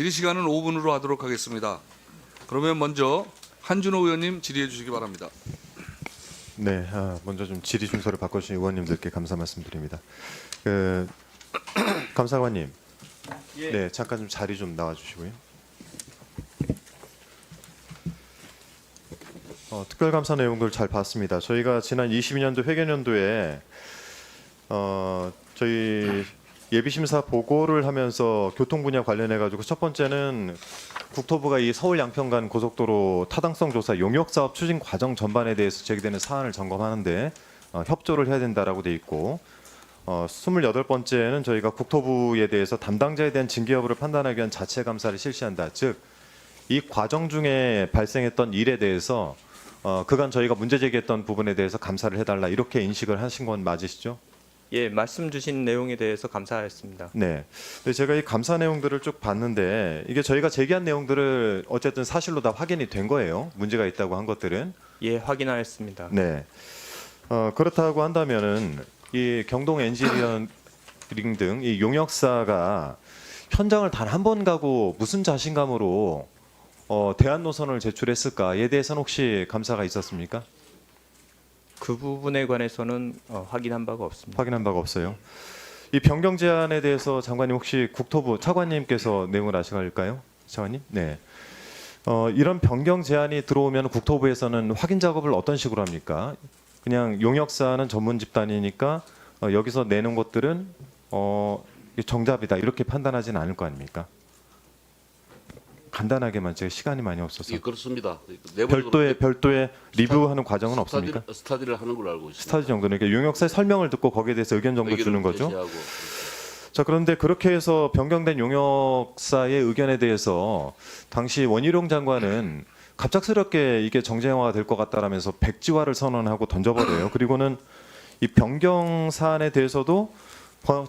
질의 시간은 5분으로 하도록 하겠습니다. 그러면 먼저 한준호 의원님 질의해 주시기 바랍니다. 네, 먼저 좀 질의 순서를 바꿔주신 의원님들께 감사 말씀드립니다. 감사관님, 네, 잠깐 좀 자리 좀 나와주시고요. 특별감사 내용들 잘 봤습니다. 저희가 지난 22년도 회계연도에 저희 예비심사 보고를 하면서 교통 분야 관련해 가지고 첫 번째는 국토부가 이 서울 양평간 고속도로 타당성 조사 용역 사업 추진 과정 전반에 대해서 제기되는 사안을 점검하는데 협조를 해야 된다라고 돼 있고 28번째는 저희가 국토부에 대해서 담당자에 대한 징계 여부를 판단하기 위한 자체 감사를 실시한다. 즉 이 과정 중에 발생했던 일에 대해서 그간 저희가 문제 제기했던 부분에 대해서 감사를 해달라 이렇게 인식을 하신 건 맞으시죠? 예, 말씀 주신 내용에 대해서 감사했습니다. 네. 근데 제가 이 감사 내용들을 쭉 봤는데 이게 저희가 제기한 내용들을 어쨌든 사실로 다 확인이 된 거예요. 문제가 있다고 한 것들은. 예, 확인하였습니다. 네. 그렇다고 한다면은 이 경동 엔지니어링 등 이 용역사가 현장을 단 한 번 가고 무슨 자신감으로 대안 노선을 제출했을까에 대해서는 혹시 감사가 있었습니까? 그 부분에 관해서는 확인한 바가 없습니다. 확인한 바가 없어요. 이 변경 제안에 대해서 장관님 혹시 국토부 차관님께서 내용을 아실까요? 차관님? 네. 이런 변경 제안이 들어오면 국토부에서는 확인 작업을 어떤 식으로 합니까? 그냥 용역사는 전문 집단이니까 여기서 내는 것들은 정답이다 이렇게 판단하지는 않을 거 아닙니까? 간단하게만 제가 시간이 많이 없어서 예, 그렇습니다. 별도의 리뷰하는 과정은 없습니까? 스타디를 하는 걸로 알고 있습니다. 스타디 정도는 그러니까 용역사의 설명을 듣고 거기에 대해서 의견 정도 의견을 주는 거죠. 제시하고. 자, 그런데 그렇게 해서 변경된 용역사의 의견에 대해서 당시 원희룡 장관은 갑작스럽게 이게 정쟁화가 될 것 같다라면서 백지화를 선언하고 던져버려요. 그리고는 이 변경 사안에 대해서도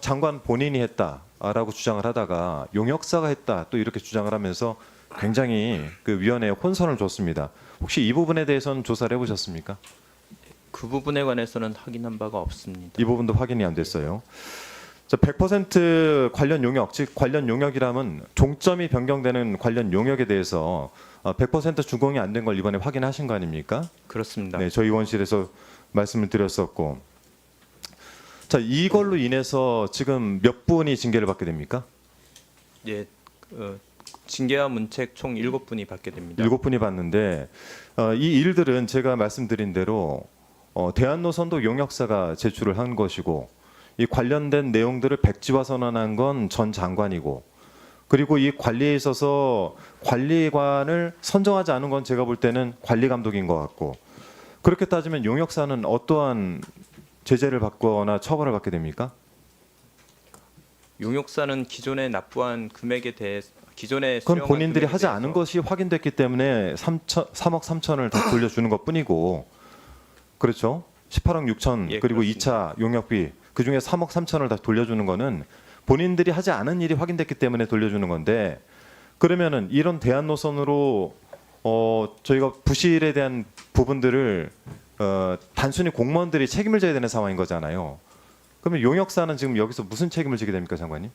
장관 본인이 했다라고 주장을 하다가 용역사가 했다 또 이렇게 주장을 하면서 굉장히 그 위원회에 혼선을 줬습니다. 혹시 이 부분에 대해서는 조사를 해보셨습니까? 그 부분에 관해서는 확인한 바가 없습니다. 이 부분도 확인이 안 됐어요. 자, 100% 관련 용역, 즉 관련 용역이라면 종점이 변경되는 관련 용역에 대해서 100% 준공이 안 된 걸 이번에 확인하신 거 아닙니까? 그렇습니다. 네, 저희 의원실에서 말씀을 드렸었고, 자 이걸로 인해서 지금 몇 분이 징계를 받게 됩니까? 예, 징계와 문책 총 7분이 받게 됩니다. 7분이 받는데 이 일들은 제가 말씀드린 대로 대한노선도 용역사가 제출을 한 것이고 이 관련된 내용들을 백지화 선언한 건 전 장관이고 그리고 이 관리에 있어서 관리관을 선정하지 않은 건 제가 볼 때는 관리 감독인 것 같고 그렇게 따지면 용역사는 어떠한 제재를 받거나 처벌을 받게 됩니까? 용역사는 기존에 납부한 금액에 대해 기존에 그건 수령한 본인들이 금액에 하지 대해서 않은 것이 확인됐기 때문에 3억 3천을 다 돌려주는 것뿐이고 그렇죠? 18억 6천 예, 그리고 그렇습니다. 2차 용역비 그중에 3억 3천을 다 돌려주는 거는 본인들이 하지 않은 일이 확인됐기 때문에 돌려주는 건데 그러면은 이런 대안 노선으로 저희가 부실에 대한 부분들을 단순히 공무원들이 책임을 져야 되는 상황인 거잖아요. 그러면 용역사는 지금 여기서 무슨 책임을 지게 됩니까, 장관님?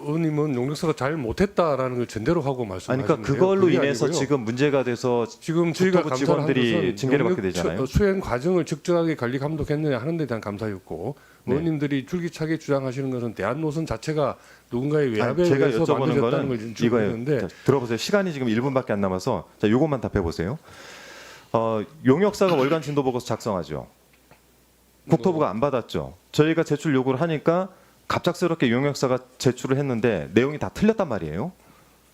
의원님은 용역사가 잘 못했다라는 걸 전제로 하고 아니, 말씀하시는데요. 그러니까 그걸로 그게 인해서 아니고요. 지금 문제가 돼서 지금 저희가 국토부 감사를 한 직원들이 것은 징계를 받게 용역 되잖아요. 수행 과정을 적절하게 관리 감독했느냐 하는 데 대한 감사였고 네. 의원님들이 줄기차게 주장하시는 것은 대한노선 자체가 누군가의 외압에 제가 의해서 여쭤보는 만들어졌다는 걸 거는 주고 이거예요. 있는데 자, 들어보세요. 시간이 지금 1분밖에 안 남아서 자, 요것만 답해 보세요. 용역사가 월간 진도 보고서 작성하죠. 국토부가 안 받았죠. 저희가 제출 요구를 하니까 갑작스럽게 용역사가 제출을 했는데 내용이 다 틀렸단 말이에요.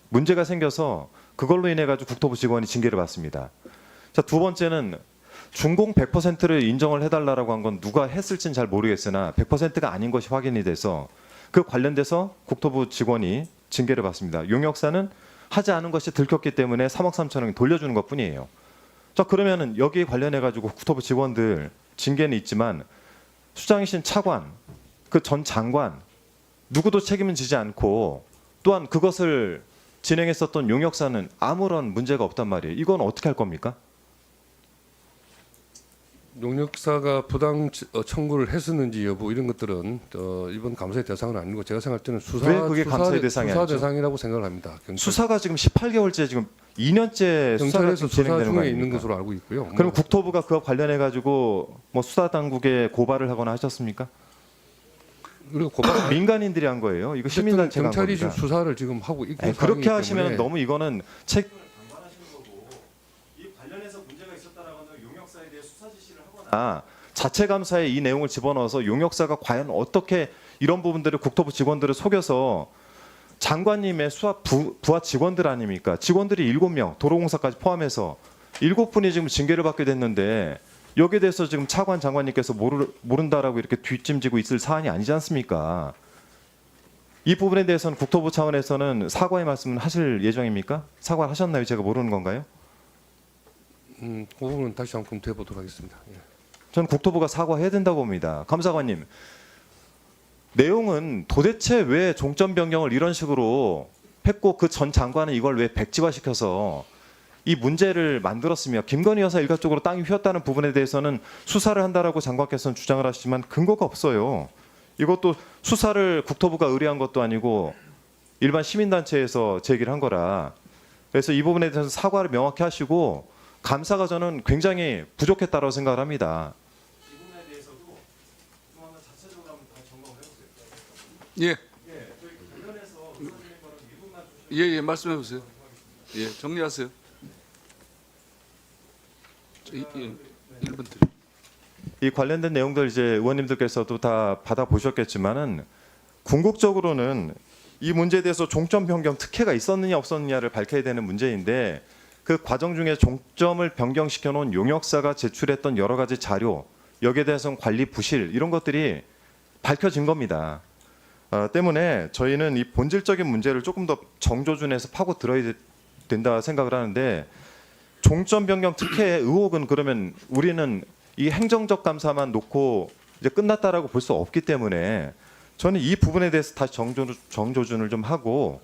문제가 생겨서 그걸로 인해 가지고 국토부 직원이 징계를 받습니다. 자, 두 번째는 준공 100%를 인정을 해달라고 한 건 누가 했을지는 잘 모르겠으나 100%가 아닌 것이 확인이 돼서 그 관련돼서 국토부 직원이 징계를 받습니다. 용역사는 하지 않은 것이 들켰기 때문에 3억 3천원 돌려주는 것뿐이에요. 자, 그러면은 여기에 관련해 가지고 국토부 직원들 징계는 있지만 수장이신 차관, 그 전 장관 누구도 책임은 지지 않고 또한 그것을 진행했었던 용역사는 아무런 문제가 없단 말이에요. 이건 어떻게 할 겁니까? 용역사가 부당 청구를 했었는지 여부 이런 것들은 이번 감사의 대상은 아니고 제가 생각할 때는 왜 그게 감사의 대상이 수사 아니죠? 대상이라고 생각을 합니다. 경찰, 수사가 지금 18개월째 지금 2년째 수사가 경찰에서 지금 수사 진행되는 거 중에 있는 아닙니까? 것으로 알고 있고요. 그럼 국토부가 그와 관련해 가지고 뭐 수사 당국에 고발을 하거나 하셨습니까? 그리고 고발 민간인들이 한 거예요. 이거 시민단체가 한 경찰이 지금 겁니다. 수사를 지금 하고 있고 아니, 그렇게 하시면 너무 이거는 책 방관하시는 거고 이 관련해서 문제가 있었다라고 하면 용역사에 대해 수사 지시를 하거나 자체 감사에 이 내용을 집어넣어서 용역사가 과연 어떻게 이런 부분들을 국토부 직원들을 속여서 장관님의 수사 부하 직원들 아닙니까? 직원들이 7명, 도로공사까지 포함해서 7분이 지금 징계를 받게 됐는데 여기에 대해서 지금 차관 장관님께서 모른다라고 이렇게 뒷짐지고 있을 사안이 아니지 않습니까? 이 부분에 대해서는 국토부 차원에서는 사과의 말씀은 하실 예정입니까? 사과를 하셨나요? 제가 모르는 건가요? 그 부분은 다시 한번 검토해 보도록 하겠습니다. 예. 저는 국토부가 사과해야 된다고 봅니다. 감사관님, 내용은 도대체 왜 종점 변경을 이런 식으로 했고 그 전 장관은 이걸 왜 백지화시켜서 이 문제를 만들었으며 김건희 여사 일가쪽으로 땅이 휘었다는 부분에 대해서는 수사를 한다라고 장관께서는 주장을 하시지만 근거가 없어요. 이것도 수사를 국토부가 의뢰한 것도 아니고 일반 시민단체에서 제기를 한 거라. 그래서 이 부분에 대해서 사과를 명확히 하시고 감사가 저는 굉장히 부족했다고 생각을 합니다. 이 부분에 대해서도 좀 한번 자체적으로 한번 다 점검을 해보세요. 예, 저희 관련해서 의사진의 거는 1분만 예, 말씀해 보세요. 예, 정리하세요. 1분 드립니다. 이 관련된 내용들 이제 의원님들께서도 다 받아보셨겠지만은 궁극적으로는 이 문제에 대해서 종점 변경 특혜가 있었느냐 없었느냐를 밝혀야 되는 문제인데 그 과정 중에 종점을 변경시켜 놓은 용역사가 제출했던 여러 가지 자료 여기에 대해서는 관리 부실 이런 것들이 밝혀진 겁니다. 때문에 저희는 이 본질적인 문제를 조금 더 정조준해서 파고 들어야 된다 생각을 하는데 종점 변경 특혜의 의혹은 그러면 우리는 이 행정적 감사만 놓고 이제 끝났다라고 볼 수 없기 때문에 저는 이 부분에 대해서 다시 정조준을 좀 하고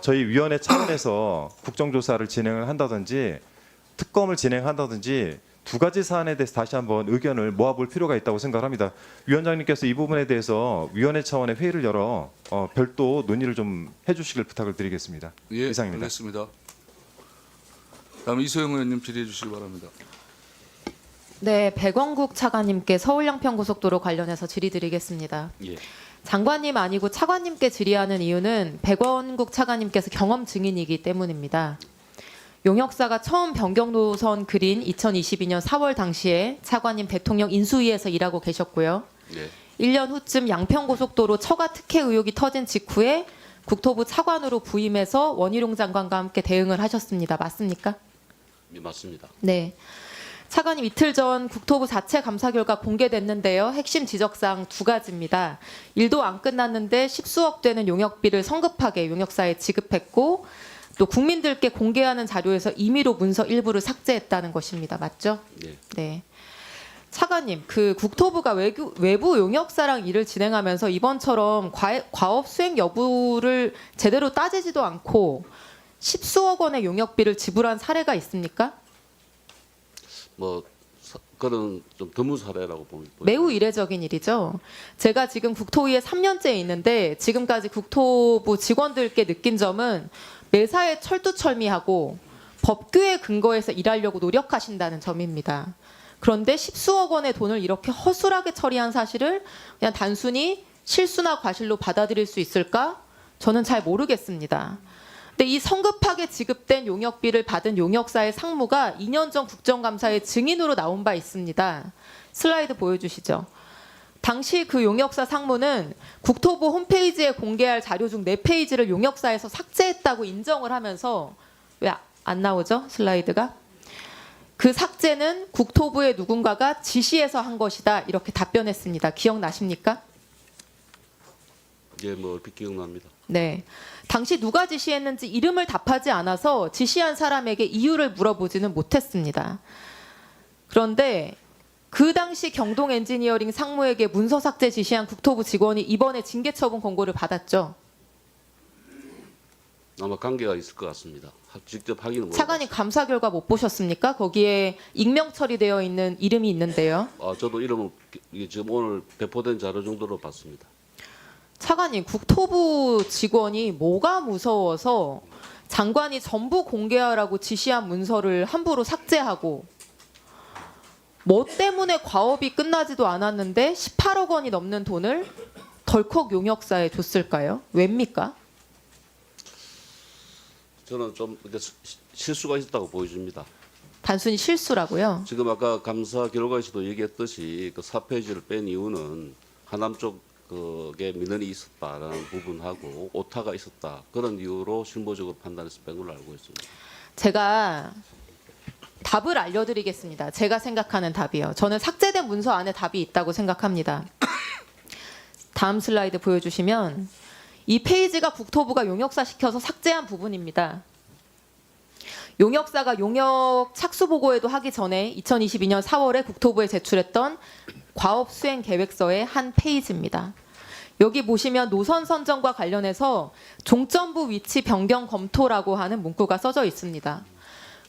저희 위원회 차원에서 국정조사를 진행을 한다든지 특검을 진행한다든지 두 가지 사안에 대해서 다시 한번 의견을 모아볼 필요가 있다고 생각합니다. 위원장님께서 이 부분에 대해서 위원회 차원의 회의를 열어 별도 논의를 좀 해주시길 부탁을 드리겠습니다. 예, 이상입니다. 알겠습니다. 다음 이소영 의원님 질의해 주시기 바랍니다. 네, 백원국 차관님께 서울 양평고속도로 관련해서 질의드리겠습니다. 예. 장관님 아니고 차관님께 질의하는 이유는 백원국 차관님께서 경험 증인이기 때문입니다. 용역사가 처음 변경 노선 그린 2022년 4월 당시에 차관님 대통령 인수위에서 일하고 계셨고요. 예. 1년 후쯤 양평고속도로 처가 특혜 의혹이 터진 직후에 국토부 차관으로 부임해서 원희룡 장관과 함께 대응을 하셨습니다. 맞습니까? 예, 맞습니다. 네. 차관님 이틀 전 국토부 자체 감사 결과 공개됐는데요. 핵심 지적사항 두 가지입니다. 일도 안 끝났는데 십수억 되는 용역비를 성급하게 용역사에 지급했고 또 국민들께 공개하는 자료에서 임의로 문서 일부를 삭제했다는 것입니다. 맞죠? 예. 네. 차관님, 그 국토부가 외부 용역사랑 일을 진행하면서 이번처럼 과업 수행 여부를 제대로 따지지도 않고 십수억 원의 용역비를 지불한 사례가 있습니까? 뭐 그런 좀 드문 사례라고 봅니다. 매우 이례적인 일이죠. 제가 지금 국토위에 3년째 있는데 지금까지 국토부 직원들께 느낀 점은 매사에 철두철미하고 법규에 근거해서 일하려고 노력하신다는 점입니다. 그런데 십수억 원의 돈을 이렇게 허술하게 처리한 사실을 그냥 단순히 실수나 과실로 받아들일 수 있을까? 저는 잘 모르겠습니다. 근데 이 성급하게 지급된 용역비를 받은 용역사의 상무가 2년 전 국정감사에 증인으로 나온 바 있습니다. 슬라이드 보여주시죠. 당시 그 용역사 상무는 국토부 홈페이지에 공개할 자료 중 4페이지를 용역사에서 삭제했다고 인정을 하면서 왜 안 나오죠? 슬라이드가. 그 삭제는 국토부의 누군가가 지시해서 한 것이다. 이렇게 답변했습니다. 기억나십니까? 예, 뭐 얼핏 기억납니다. 네. 당시 누가 지시했는지 이름을 답하지 않아서 지시한 사람에게 이유를 물어보지는 못했습니다. 그런데 그 당시 경동 엔지니어링 상무에게 문서 삭제 지시한 국토부 직원이 이번에 징계처분 권고를 받았죠. 아마 관계가 있을 것 같습니다. 직접 확인은 못. 차관님 감사 결과 못 보셨습니까? 거기에 익명 처리되어 있는 이름이 있는데요. 저도 이름은 이게 지금 오늘 배포된 자료 정도로 봤습니다. 차관님, 국토부 직원이 뭐가 무서워서 장관이 전부 공개하라고 지시한 문서를 함부로 삭제하고 뭐 때문에 과업이 끝나지도 않았는데 18억 원이 넘는 돈을 덜컥 용역사에 줬을까요? 왜입니까? 저는 좀 근데 실수가 있었다고 보여집니다. 단순히 실수라고요? 지금 아까 감사 결과에서도 얘기했듯이 그 4페이지를 뺀 이유는 하남 쪽에 민원이 있었다라는 부분하고 오타가 있었다 그런 이유로 실무적으로 판단해서 뺀 걸로 알고 있습니다. 제가 답을 알려드리겠습니다. 제가 생각하는 답이요. 저는 삭제된 문서 안에 답이 있다고 생각합니다. 다음 슬라이드 보여주시면 이 페이지가 국토부가 용역사 시켜서 삭제한 부분입니다. 용역사가 용역 착수 보고에도 하기 전에 2022년 4월에 국토부에 제출했던 과업 수행 계획서의 한 페이지입니다. 여기 보시면 노선 선정과 관련해서 종점부 위치 변경 검토라고 하는 문구가 써져 있습니다.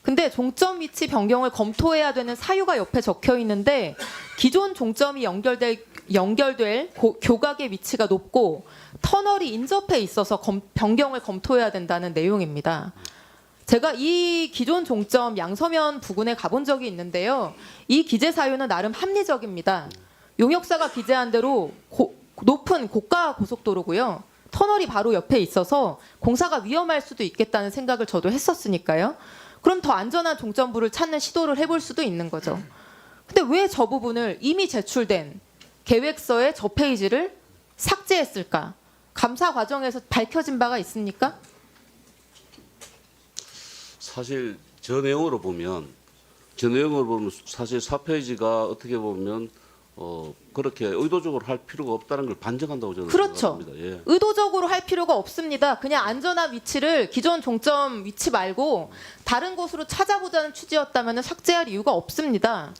근데 종점 위치 변경을 검토해야 되는 사유가 옆에 적혀 있는데 기존 종점이 연결될 교각의 위치가 높고 터널이 인접해 있어서 변경을 검토해야 된다는 내용입니다. 제가 이 기존 종점 양서면 부근에 가본 적이 있는데요. 이 기재 사유는 나름 합리적입니다. 용역사가 기재한 대로 높은 고가 고속도로고요. 터널이 바로 옆에 있어서 공사가 위험할 수도 있겠다는 생각을 저도 했었으니까요. 그럼 더 안전한 종점부를 찾는 시도를 해볼 수도 있는 거죠. 근데 왜 저 부분을 이미 제출된 계획서의 저 페이지를 삭제했을까? 감사 과정에서 밝혀진 바가 있습니까? 사실 저 내용으로 보면 사실 4페이지가 어떻게 보면 그렇게 의도적으로 할 필요가 없다는 걸 반증한다고 저는 그렇죠. 생각합니다. 예. 의도적으로 할 필요가 없습니다. 그냥 안전한 위치를 기존 종점 위치 말고 다른 곳으로 찾아보자는 취지였다면 삭제할 이유가 없습니다.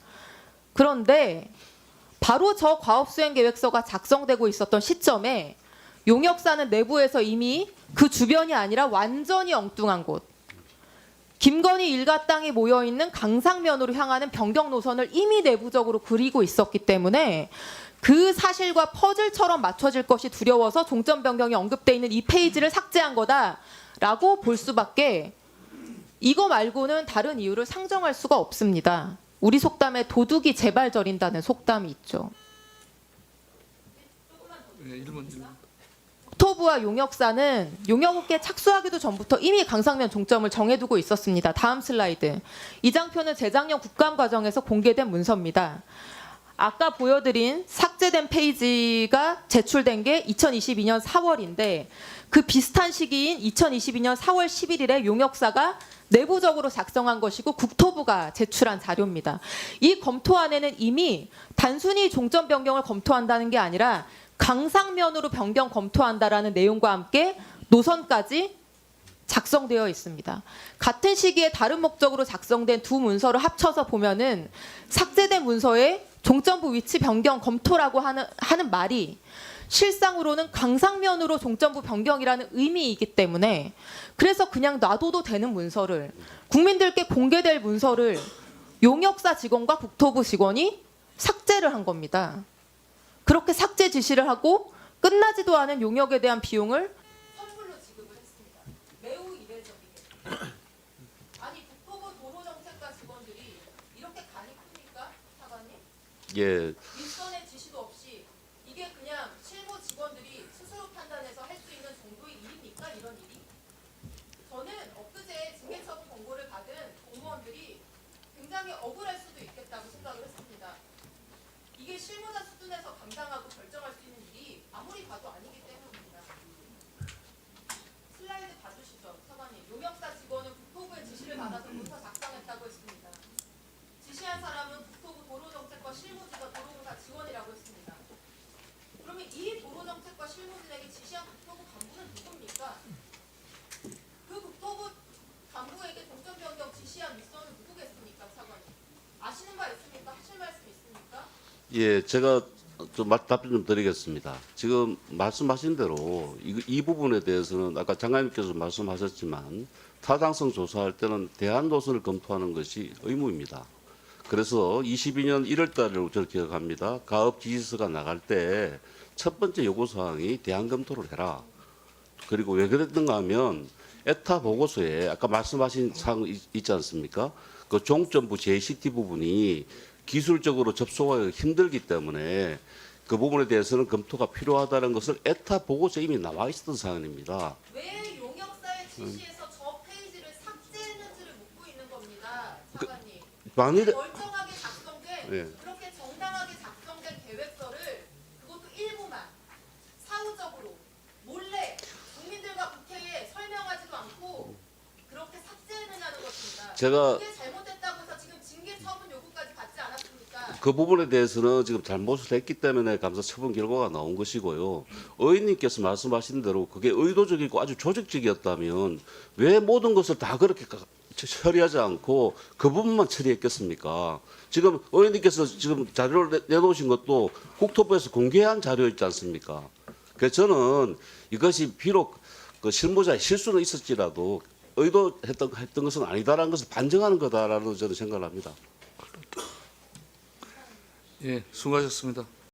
그런데 바로 저 과업수행계획서가 작성되고 있었던 시점에 용역사는 내부에서 이미 그 주변이 아니라 완전히 엉뚱한 곳, 김건희 일가 땅이 모여있는 강상면으로 향하는 변경 노선을 이미 내부적으로 그리고 있었기 때문에 그 사실과 퍼즐처럼 맞춰질 것이 두려워서 종점 변경이 언급돼 있는 이 페이지를 삭제한 거다라고 볼 수밖에 이거 말고는 다른 이유를 상정할 수가 없습니다. 우리 속담에 도둑이 제발 저린다는 속담이 있죠. 네, 1번 국토부와 용역사는 용역업계에 착수하기도 전부터 이미 강상면 종점을 정해두고 있었습니다. 다음 슬라이드. 이 장표는 재작년 국감 과정에서 공개된 문서입니다. 아까 보여드린 삭제된 페이지가 제출된 게 2022년 4월인데 그 비슷한 시기인 2022년 4월 11일에 용역사가 내부적으로 작성한 것이고 국토부가 제출한 자료입니다. 이 검토안에는 이미 단순히 종점 변경을 검토한다는 게 아니라 강상면으로 변경 검토한다라는 내용과 함께 노선까지 작성되어 있습니다. 같은 시기에 다른 목적으로 작성된 두 문서를 합쳐서 보면은 삭제된 문서에 종점부 위치 변경 검토라고 하는 말이 실상으로는 강상면으로 종점부 변경이라는 의미이기 때문에 그래서 그냥 놔둬도 되는 문서를 국민들께 공개될 문서를 용역사 직원과 국토부 직원이 삭제를 한 겁니다. 그렇게 삭제 지시를 하고 끝나지도 않은 용역에 대한 비용을 선불로 지급을 했습니다. 매우 이례적이게. 아니 국토부 도로정책과 직원들이 이렇게 간이 큽니까? 차관님? 예. 윗선의 지시도 없이 이게 그냥 실무 직원들이 스스로 판단해서 할 수 있는 정도의 일입니까? 이런 일이? 저는 엊그제 징계처분 권고를 받은 공무원들이 굉장히 억울할 수도 있겠다고 생각을 했습니다. 이게 실무자 수준에서 감당하고 결정할 수 있는 일이 아무리 봐도 아니기 때문입니다. 슬라이드 봐주시죠, 차관님. 용역사 직원은 국토부의 지시를 받아서 문서 작성했다고 했습니다. 지시한 사람은 국토부 도로정책과 실무지가 도로공사 직원이라고 했습니다. 그러면 이 도로정책과 실무진에게 지시한 국토부 간부는 누굽니까? 그 국토부 간부에게 종점 변경 지시한 윗선은 누구겠습니까, 차관님? 아시는 바 있습니까? 하실 말씀 있습니까? 예, 제가 답변 좀 드리겠습니다. 지금 말씀하신 대로 이 부분에 대해서는 아까 장관님께서 말씀하셨지만 타당성 조사할 때는 대안 노선을 검토하는 것이 의무입니다. 그래서 22년 1월 달을 저를 기억합니다. 가업 지시서가 나갈 때 첫 번째 요구사항이 대안 검토를 해라. 그리고 왜 그랬는가 하면 에타 보고서에 아까 말씀하신 사항 있지 않습니까? 그 종점부 JCT 부분이 기술적으로 접속하기 힘들기 때문에 그 부분에 대해서는 검토가 필요하다는 것을 에타 보고서에 이미 나와 있었던 사안입니다. 왜 용역사의 지시에서 저 페이지를 삭제했는지를 묻고 있는 겁니다, 장관님. 만일에 멀쩡하게 작성된 예. 그렇게 정당하게 작성된 계획서를 그것도 일부만 사후적으로 몰래 국민들과 국회에 설명하지도 않고 그렇게 삭제했느냐는 것입니다. 제가 그게 잘못됐다고 해서 지금 징계 처분 요구까지 받지 않았습니까? 그 부분에 대해서는 지금 잘못을 했기 때문에 감사 처분 결과가 나온 것이고요. 의원님께서 말씀하신 대로 그게 의도적이고 아주 조직적이었다면 왜 모든 것을 다 그렇게 처리하지 않고 그 부분만 처리했겠습니까? 지금 의원님께서 지금 자료를 내놓으신 것도 국토부에서 공개한 자료였지 않습니까? 그래서 저는 이것이 비록 그 실무자의 실수는 있었지라도 의도했던 것은 아니다라는 것을 반증하는 거다라고 저는 생각을 합니다. 예, 수고하셨습니다.